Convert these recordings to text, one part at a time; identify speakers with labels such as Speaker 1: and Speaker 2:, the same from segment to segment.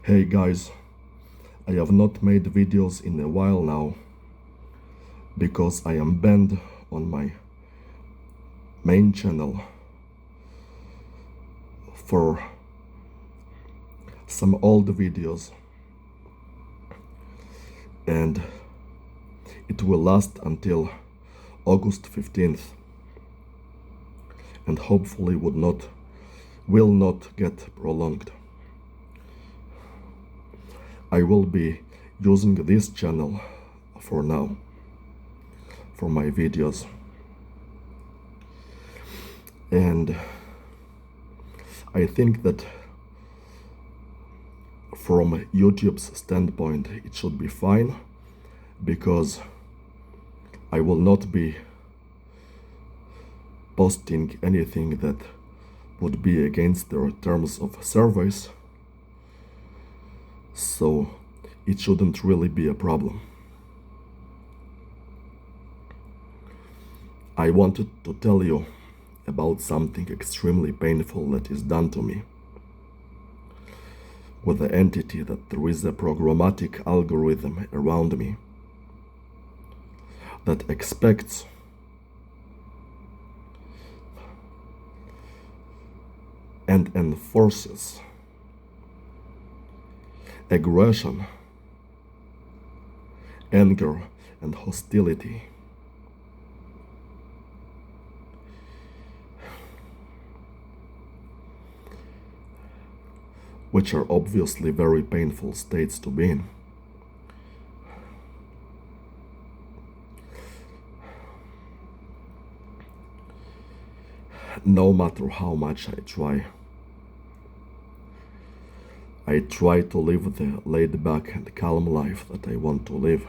Speaker 1: Hey guys, I have not made videos in a while now because I am banned on my main channel for some old videos, and it will last until August 15th and hopefully will not get prolonged. I will be using this channel for now for my videos, and I think that from YouTube's standpoint it should be fine, because I will not be posting anything that would be against their terms of service, so it shouldn't really be a problem. I wanted to tell you about something extremely painful that is done to me with the entity that there is a programmatic algorithm around me that expects and enforces aggression, anger, and hostility. Which are obviously very painful states to be in. No matter how much I try to live the laid-back and calm life that I want to live.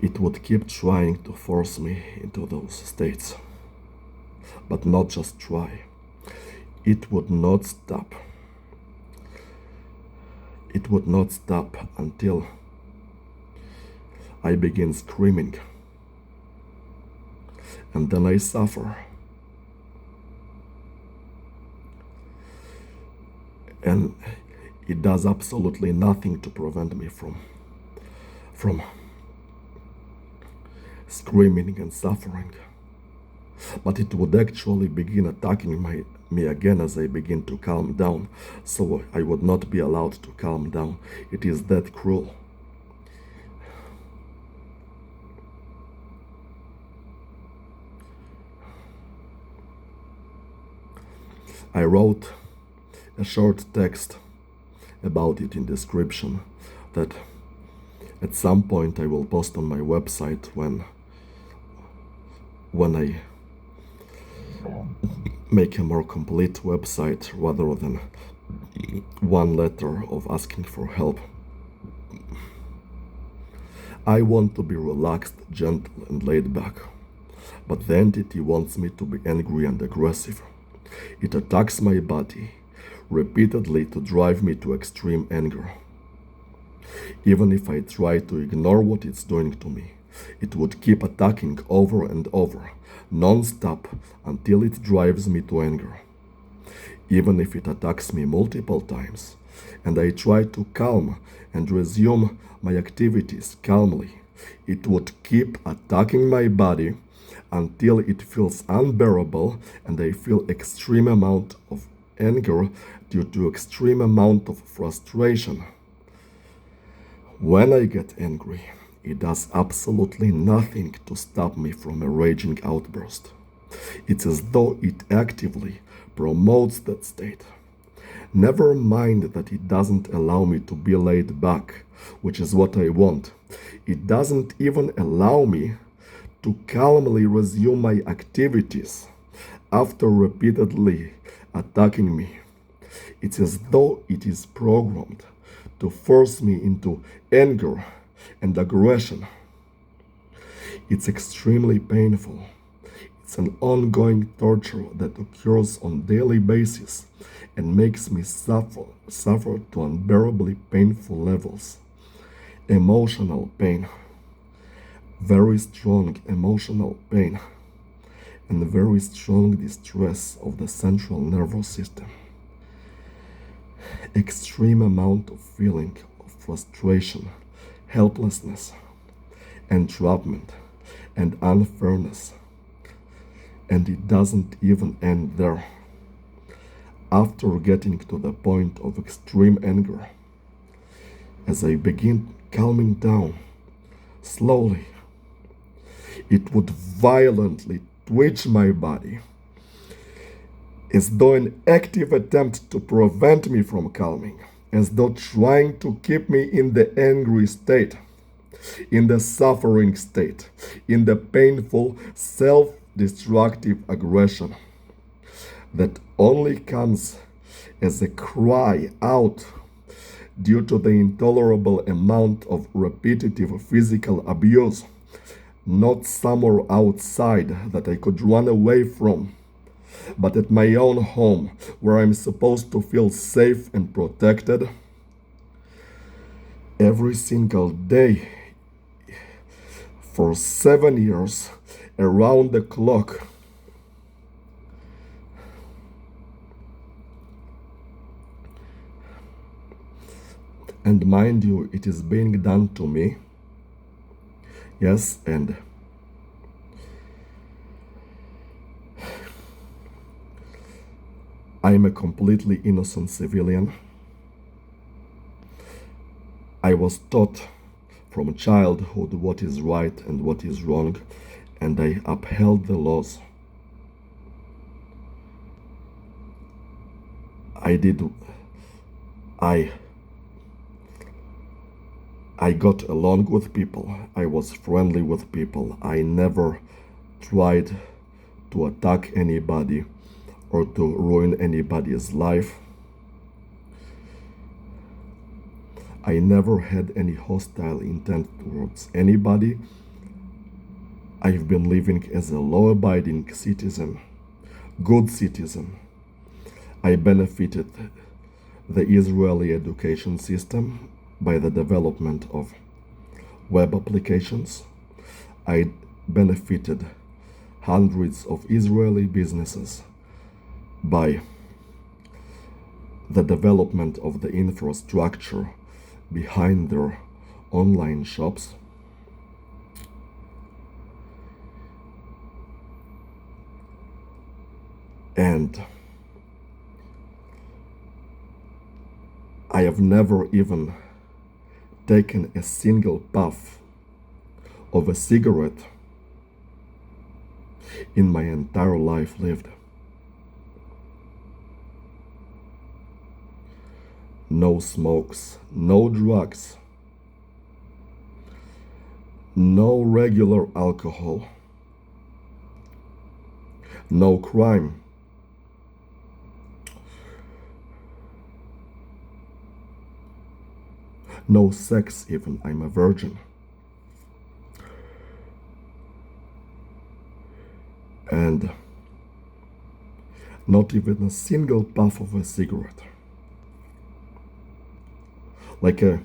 Speaker 1: It would keep trying to force me into those states. But not just try. It would not stop. It would not stop until I begin screaming. And then I suffer. And it does absolutely nothing to prevent me from screaming and suffering. But it would actually begin attacking me again as I begin to calm down, so I would not be allowed to calm down. It is that cruel. I wrote a short text about it in description that at some point I will post on my website when I make a more complete website rather than one letter of asking for help. I want to be relaxed, gentle, and laid back, but the entity wants me to be angry and aggressive. It attacks my body repeatedly to drive me to extreme anger. Even if I try to ignore what it's doing to me, it would keep attacking over and over, non-stop, until it drives me to anger. Even if it attacks me multiple times, and I try to calm and resume my activities calmly, it would keep attacking my body until it feels unbearable and I feel extreme amount of anger due to extreme amount of frustration. When I get angry, it does absolutely nothing to stop me from a raging outburst. It's as though it actively promotes that state. Never mind that it doesn't allow me to be laid back, which is what I want. It doesn't even allow me to calmly resume my activities after repeatedly attacking me. It's as though it is programmed to force me into anger and aggression. It's extremely painful. It's an ongoing torture that occurs on a daily basis and makes me suffer to unbearably painful levels. Emotional pain, very strong emotional pain, and very strong distress of the central nervous system. Extreme amount of feeling of frustration, helplessness, entrapment, and unfairness. And it doesn't even end there. After getting to the point of extreme anger, as I begin calming down, slowly, it would violently twitch my body, as though an active attempt to prevent me from calming, as though trying to keep me in the angry state, in the suffering state, in the painful self-destructive aggression that only comes as a cry out due to the intolerable amount of repetitive physical abuse, not somewhere outside that I could run away from, but at my own home, where I'm supposed to feel safe and protected. Every single day for 7 years, around the clock. And mind you, it is being done to me. Yes, and I am a completely innocent civilian. I was taught from childhood what is right and what is wrong, and I upheld the laws. I got along with people. I was friendly with people. I never tried to attack anybody or to ruin anybody's life. I never had any hostile intent towards anybody. I've been living as a law-abiding citizen, good citizen. I benefited the Israeli education system by the development of web applications. I benefited hundreds of Israeli businesses by the development of the infrastructure behind their online shops. And I have never even taken a single puff of a cigarette in my entire life lived. No smokes, no drugs, no regular alcohol, no crime, no sex even. I'm a virgin. And not even a single puff of a cigarette. Like a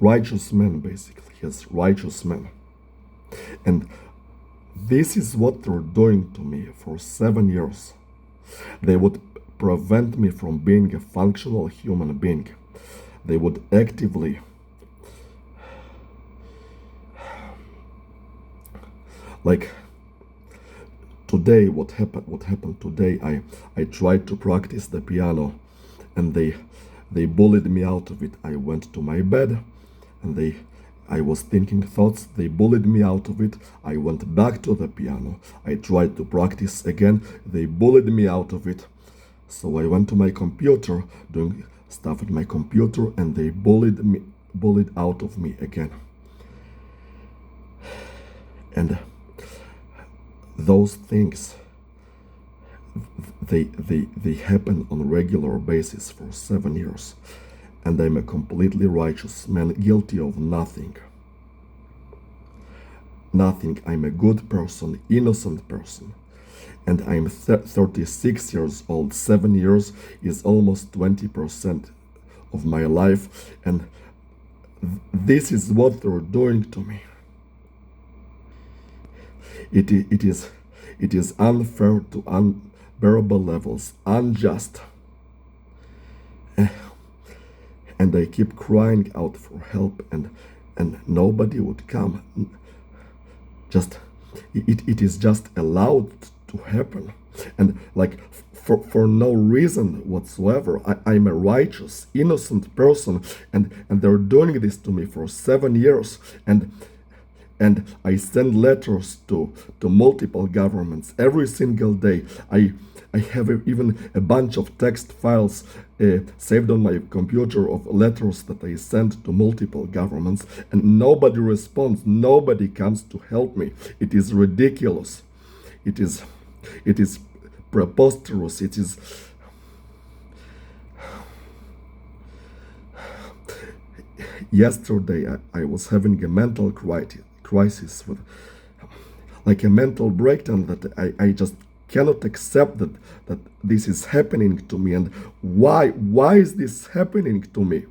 Speaker 1: righteous man, basically. Yes, righteous man. And this is what they're doing to me for 7 years. They would prevent me from being a functional human being. They would actively like today, what happened today, I tried to practice the piano and they bullied me out of it. I went to my bed and I was thinking thoughts. They bullied me out of it. I went back to the piano. I tried to practice again. They bullied me out of it. So I went to my computer, doing stuff at my computer, and they bullied out of me again. And those things, they happen on a regular basis for 7 years. And I'm a completely righteous man, guilty of nothing. Nothing. I'm a good person, innocent person. And I'm 36 years old. 7 years is almost 20% of my life. And this is what they're doing to me. It is It is unfair to unbearable levels, unjust. And I keep crying out for help, and nobody would come. Just it is just allowed to happen, and like for no reason whatsoever. I'm a righteous, innocent person, and they're doing this to me for 7 years, and I send letters to multiple governments every single day. I have even a bunch of text files saved on my computer of letters that I sent to multiple governments, and nobody responds. Nobody comes to help me. It is ridiculous. It is preposterous. It is yesterday I was having a mental crisis with like a mental breakdown that I just cannot accept that this is happening to me, and why is this happening to me?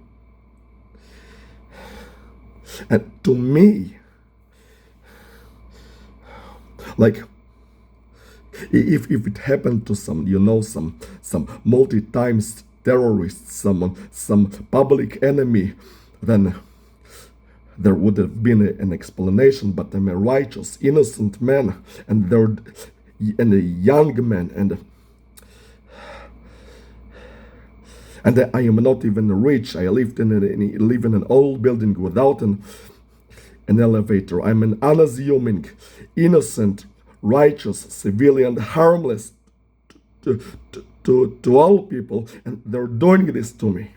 Speaker 1: And to me, like if it happened to some multi-times terrorist, some public enemy, then there would have been an explanation. But I'm a righteous, innocent man, and a young man, and I am not even rich. I live in an old building without an elevator. I'm an unassuming, innocent, righteous civilian, harmless to all people, and they're doing this to me.